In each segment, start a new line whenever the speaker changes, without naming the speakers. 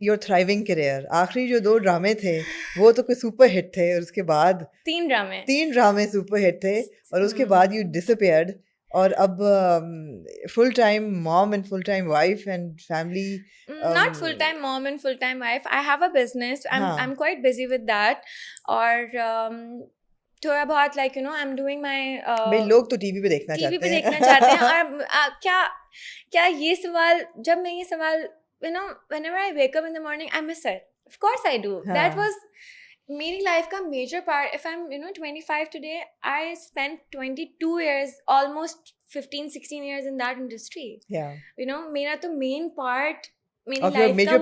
Your thriving career, आखिरी जो 2 ड्रामे थे वो तो कोई सुपर हिट थे, और उसके बाद 3 ड्रामे सुपर हिट थे, और उसके बाद यू डिसअपियर्ड, और अब full time mom and full time wife and family.
Not full time mom and full time wife. I have a business. I'm quite busy with that. और थोड़ा बहुत like you know I'm doing my
भाई लोग तो TV पे देखना
चाहते हैं और क्या ये सवाल, जब मैं ये सवाल you know whenever I wake up in the morning I miss it. Of course I do. That was मेरी लाइफ का major part. If I am 25 today, I spent 22 years, almost 15-16 years in that industry. मेरा तो main part मेरी life का major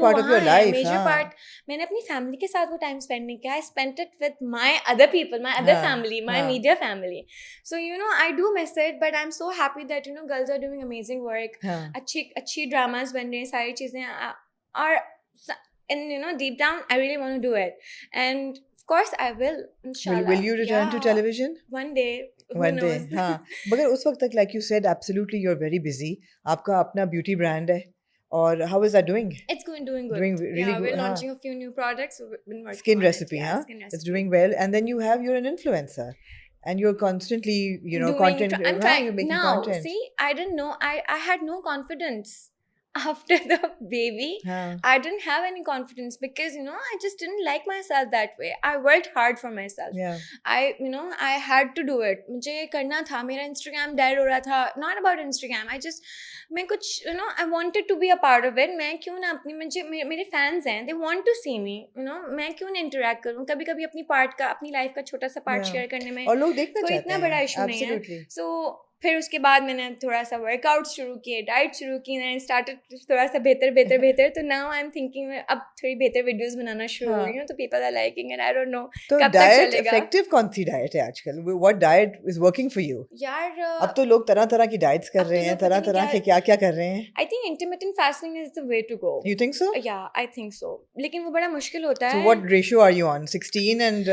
part मैंने अपनी family के साथ वो टाइम स्पेंड नहीं किया. I spent it with my other people, my other family, my media family. So I do miss it, but I am so happy that girls are doing amazing work. अच्छी dramas बन रही हैं, सारी चीजें. और and deep down I really want to do it, and of course I will, inshallah.
Will you return to television
one day?
हाँ. मगर उस वक्त तक, like you said, absolutely you're very busy. आपका अपना beauty brand है, और how is that doing?
It's doing good.
Doing really good.
We're launching a few new products. We've been working
Skin
on
recipe,
it.
huh?
Skin recipe.
It's doing well, and then you're an influencer, and you're constantly content.
I'm trying
you're making
now.
content.
See, I didn't know. I had no confidence after the baby. I didn't have any confidence because I just didn't like myself that way. I worked hard for myself. I had to do it. मुझे करना था. मेरा Instagram dead हो रहा था. Not about Instagram. मैं कुछ I wanted to be a part of it. मैं क्यों ना अपनी मेरे fans हैं. They want to see me. मैं क्यों ना interact करूँ. कभी अपनी part का, अपनी life का छोटा सा part share करने में
और लोग देखना
कोई इतना बड़ा issue नहीं है. So फिर उसके बाद मैंने थोड़ा सा वर्कआउट शुरू किए, डाइट शुरू की, एंड स्टार्टेड थोड़ा सा बेहतर. तो नाउ आई एम थिंकिंग अब थोड़ी बेहतर वीडियोस बनाना शुरू हो रही हूँ, तो people are liking it. I don't know
तो
कब
डाइट
तक चलेगा.
इफेक्टिव कौन सी डाइट है आजकल? What diet is working for you?
यार
अब तो लोग तरह की डाइट्स कर रहे हैं, तरह के क्या कर रहे हैं.
I think intermittent fasting is the way to go.
You think so?
या आई थिंक सो, लेकिन वो बड़ा मुश्किल होता है.
So what ratio are you on? 16 and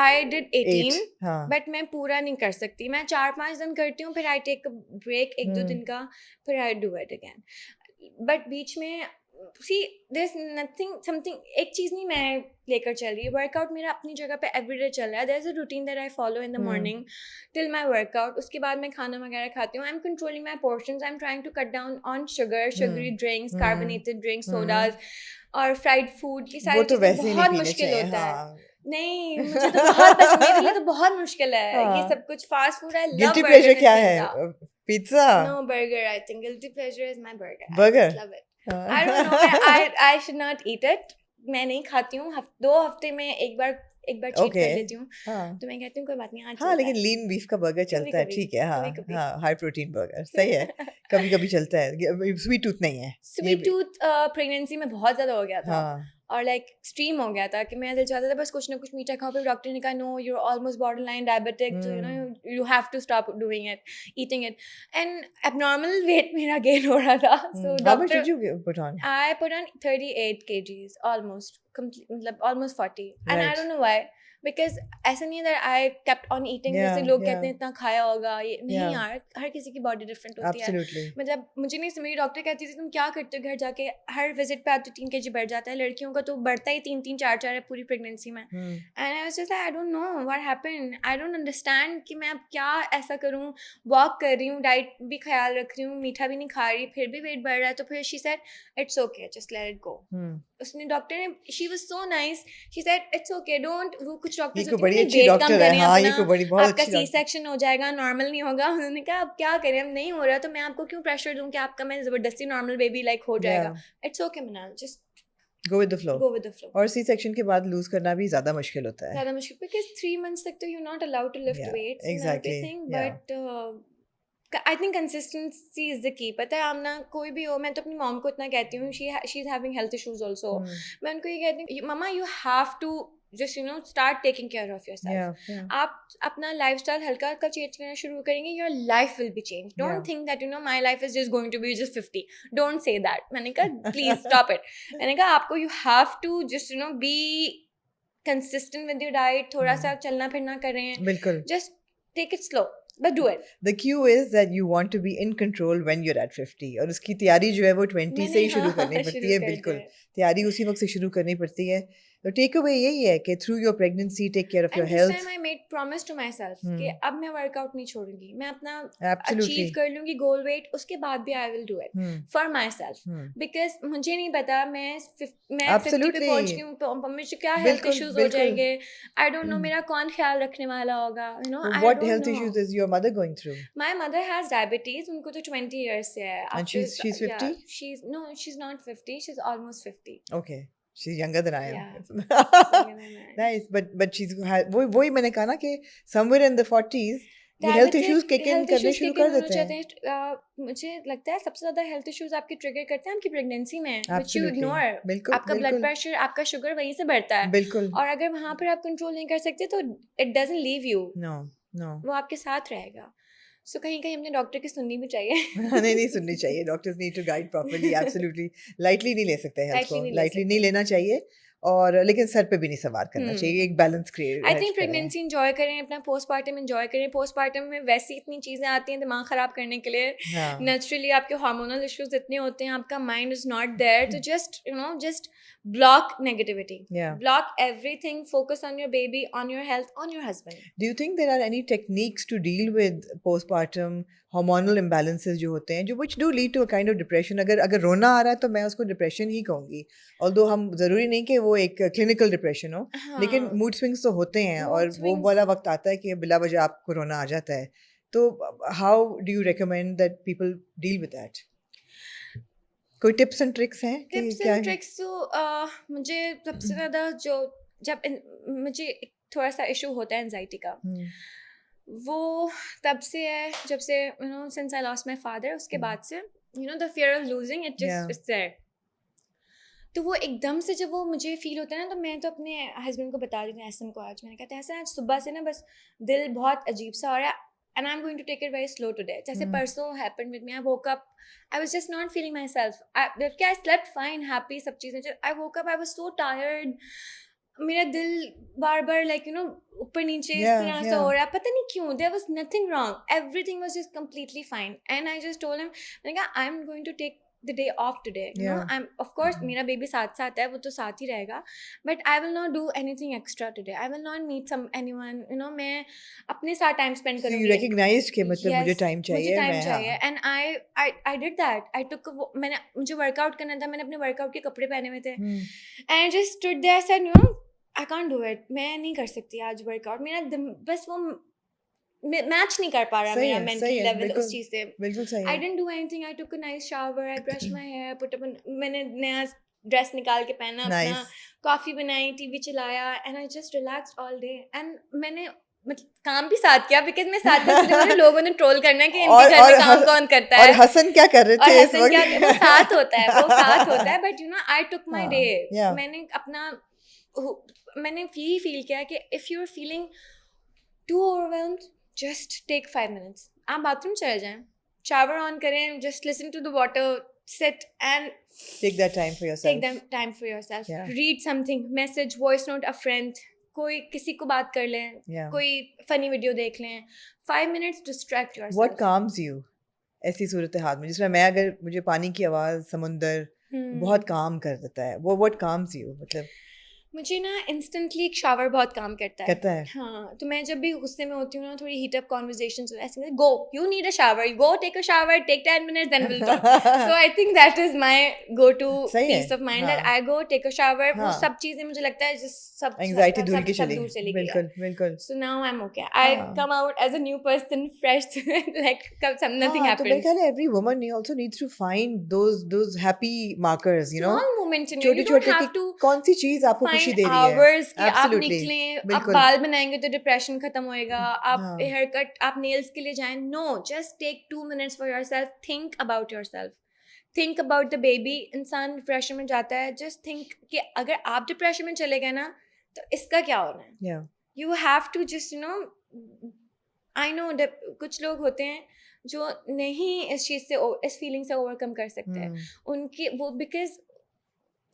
I did 18,
but
मैं पूरा नहीं कर सकती. मैं 4-5 दिन करती हूँ, फिर I take a break 1-2 दिन का, फिर I do it again. But बीच में see there's something एक चीज़ नहीं मैं लेकर चल रही. वर्कआउट मेरा अपनी जगह पे everyday चल रहा है. There's a routine that I follow in the morning till my workout. उसके बाद मैं खाना वगैरह खाती हूँ. I'm controlling my portions. I'm trying to cut down on sugary drinks, carbonated drinks, sodas और fried food. ये सारी चीज़ें बहुत मुश्किल होता है. नहीं, मुझे तो बहुत पसंद, मेरे लिए तो बहुत मुश्किल है ये सब कुछ. Fast food I love.
Guilty pleasure क्या है? Pizza?
No, burger. I think guilty pleasure is my burger.
Burger?
I love it. I don't know, I should not eat it. मैं नहीं खाती हूँ. 2 हफ्ते में एक बार चीट कर लेती हूँ. तो मैं कहती हूँ कोई बात नहीं आज.
हाँ, लेकिन लीन बीफ का बर्गर चलता है, ठीक है. हाँ, हाई प्रोटीन बर्गर सही है. कभी चलता है. स्वीट टूथ नहीं है.
स्वीट टूथ प्रेगनेंसी में बहुत ज्यादा हो गया था. और लाइक एक्सट्रीम हो गया था कि मैं दिल चाहता था बस कुछ ना कुछ मीठा खाओ. फिर डॉक्टर ने कहा no, you are almost borderline diabetic, so you have to stop doing it, eating it. And abnormal weight मेरा गेन हो रहा था. So doctor I put on 38 kgs almost, मतलब almost 40. And I don't know why. Because ऐसा नहीं है that I kept on eating. जैसे लोग कहते हैं इतना खाया होगा, ये नहीं यार. हर किसी की बॉडी डिफरेंट होती है. मतलब मुझे नहीं समझ. डॉक्टर कहती थी तुम क्या करते हो घर जाके, हर विजिट पे आप तो 3 kg बढ़ जाता है. लड़कियों का तो बढ़ता ही 3-3, 4-4 है पूरी प्रेगनेंसी में. And I was just like I don't know what happened. I don't understand कि मैं अब क्या ऐसा करूँ. वॉक कर रही हूँ, डाइट भी ख्याल रख रही हूँ, मीठा भी नहीं खा रही, फिर भी वेट बढ़ रहा है. तो फिर she said it's okay, just let it go. उसने डॉक्टर ने, she was so nice, she said it's okay, don't. वो कुछ डॉक्टर्स होते हैं
अच्छी डॉक्टर है. हाँ, ये को बड़ी बहुत
आपका सी सेक्शन हो जाएगा, नॉर्मल नहीं होगा. उन्होंने कहा अब क्या करें, अब नहीं हो रहा तो मैं आपको क्यों प्रेशर दूं कि आपका मैं जबरदस्ती नॉर्मल बेबी लाइक हो जाएगा. इट्स ओके मनाल, just
go with the flow. और सी सेक्शन के बाद लूज करना भी ज्यादा मुश्किल होता है.
ज्यादा मुश्किल because 3 months तक तो you're not allowed to lift weights and everything. But I think consistency is the key. पता है आमना, कोई भी हो, मैं तो अपनी मॉम को इतना कहती हूँ, she's having health issues also. मैं उनको ये कहती हूँ मम्मा you have to just start taking care of yourself. आप अपना lifestyle हल्का हल्का चेंज करना शुरू करेंगे, your life will be changed. Don't think that my life is just going to be just 50. Don't say that. मैंने कहा please stop it. मैंने कहा आपको you have to just be consistent with your diet. थोड़ा सा चलना फिरना करें.
बिल्कुल.
Just take it slow. But do it.
The cue is that you want to be in control when you're at 50 और उसकी तैयारी जो है वो 20 से ही शुरू करनी पड़ती है बिल्कुल तैयारी उसी वक्त से शुरू करनी पड़ती है तो टेक अवे यही है कि through your pregnancy take care of your health
and this time I made promise to myself कि अब मैं वर्कआउट नहीं छोड़ूंगी मैं अपना अचीव कर लूंगी गोल वेट उसके बाद भी I will do it for my self because मुझे नहीं पता मैं 50 पे पहुंच गई हूं मुझे क्या हेल्थ इश्यूज हो जाएंगे आई डोंट नो मेरा कौन ख्याल रखने वाला होगा you know
what health issues is your mother going through
my mother has diabetes उनको तो 20 इयर्स से है
and she is 50
she is not 50 she is almost 50
okay she's younger than I am nice but she's वही मैंने कहा ना कि somewhere in the 40s ये हेल्थ इश्यूज किक इन करने शुरू कर देते हैं
मुझे लगता है सबसे ज्यादा हेल्थ इश्यूज आपके ट्रिगर करते हैं आपकी प्रेगनेंसी में व्हिच यू इग्नोर आपका ब्लड प्रेशर आपका शुगर वहीं से बढ़ता है
बिल्कुल
और अगर वहां पर आप कंट्रोल नहीं कर सकते तो it doesn't leave you
know
वो आपके साथ रहेगा सो कहीं कहीं हमने डॉक्टर की सुननी भी चाहिए
नहीं सुननी चाहिए doctors need to guide properly absolutely lightly नहीं ले सकते हेल्थ को लाइटली नहीं लेना चाहिए और लेकिन सर पे भी नहीं सवार करना चाहिए एक balance create
I think pregnancy enjoy करें अपना पोस्टपार्टम एंजॉय करें पोस्टपार्टम में वैसी इतनी चीज़ें आती हैं दिमाग ख़राब करने के लिए नेचुरली आपके हार्मोनल इश्यूज इतने होते हैं आपका माइंड इज नॉट देयर तो just you know just block negativity block everything focus on your baby on your health on your husband
do you think there are any techniques to deal with postpartum hormonal imbalances जो होते हैं जो which do lead to a kind of depression अगर रोना आ रहा है तो मैं उसको डिप्रेशन ही कहूँगी although हम ज़रूरी नहीं कि वो एक क्लिनिकल डिप्रेशन हो लेकिन मूड स्विंग्स तो होते हैं और वो वाला वक्त आता है कि बिला वजह आपको रोना आ जाता है तो how do you recommend that people deal with that कोई टिप्स एंड ट्रिक्स हैं
टिप्स एंड ट्रिक्स तो मुझे सबसे ज़्यादा जो जब मुझे थोड़ा सा इशू होता है एंजाइटी का वो तब से है जब से you know since I lost my father उसके बाद से you know the fear of losing it just it's there तो वो एकदम से जब वो मुझे फील होता है ना तो मैं तो अपने हस्बैंड को बता देती हूँ ऐसा को आज मैंने कहा ऐसा आज सुबह से ना बस दिल बहुत अजीब सा हो रहा है and I'm going to take it very slow today जैसे परसों happened with me I woke up I was just not feeling myself I slept fine happy सब चीज़ें I woke up I was so tired मेरा दिल बार बार like you know ऊपर नीचे इस तरह से हो रहा है पता नहीं क्यों there was nothing wrong everything was just completely fine and I just told him मैंने कहा I'm going to take the day off today you know I'm of course मेरा baby साथ है वो तो साथ ही रहेगा but I will not do anything extra today I will not meet anyone you know मैं अपने साथ time spend करूँगी
so you recognized कि मतलब मुझे time
चाहिए and I did that I took मुझे workout करना था मैंने अपने workout के कपड़े पहने हुए थे and I just stood there said you know I can't do it मैं नहीं कर सकती आज workout मेरा बस वो मैच नहीं कर पा रहा मेरा मेंटल लेवल उस चीज से
बिल्कुल सही
I didn't do anything I took a nice shower I brush my hair put up मैंने नया ड्रेस निकाल के पहना अपना कॉफी बनाई टीवी चलाया and I just relaxed all day and मैंने मतलब काम भी साथ किया बिकॉज मैं साथ में लोगों ने ट्रोल करना है कि इनके घर में काम कौन करता है
और हसन क्या कर रहे थे इस वक्त
वो साथ होता है but you know I took my day मैंने अपना मैंने यही फील किया कि if you are feeling too overwhelmed just take 5 minutes आप बाथरूम चले जाएं shower on करें just listen to the water sit and
take that time for yourself
read something message voice note a friend कोई किसी को बात कर लें कोई funny video देख लें 5 minutes distract yourself
what calms you ऐसी सूरत हाल में जिसमें मैं अगर मुझे पानी की आवाज़ समुंदर बहुत काम कर देता है वो what calms you मतलब
मुझे ना इंस्टेंटली एक शावर बहुत काम करता
है
हाँ तो मैं जब भी गुस्से में होती हूँ ना थोड़ी हीट अप कॉन्वर्सेशंस ऐसे go you need a shower go take a shower take 10 minutes then will talk so I think that is my go to peace of mind that I go take a shower वो सब चीजें मुझे लगता है just सब
anxiety दूर की चली बिल्कुल
so now I am okay I come out as a new person fresh like nothing happened
तो मेरे ख्याल है every woman also needs to find those happy markers you know
small moments in
छोटे-छोटे कौन सी चीज आपको खुशी दे रही है
आवर्स कि आप निकलें आप बाल बनाएंगे तो डिप्रेशन खत्म होएगा आप हेयर कट आप नेल्स के लिए जाएं no just take 2 minutes for yourself think about yourself think about the baby इंसान डिप्रेशन में जाता है जस्ट थिंक कि अगर आप डिप्रेशन में चले गए ना तो इसका क्या होना है you have to just you know I know कुछ लोग होते हैं जो नहीं इस चीज़ से इस फीलिंग से ओवरकम कर सकते हैं उनकी वो बिकॉज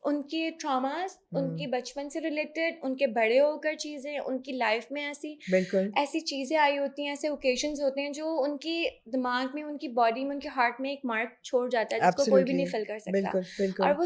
उनके ट्रॉमास, उनके बचपन से रिलेटेड, उनके बड़े होकर चीज़ें, उनकी लाइफ में ऐसी चीज़ें आई होती हैं, ऐसे ओकेजन्स होते हैं जो उनके दिमाग में, उनकी बॉडी में, उनके हार्ट में एक मार्क छोड़ जाता है जिसको कोई भी नहीं फिल कर सकता। और वो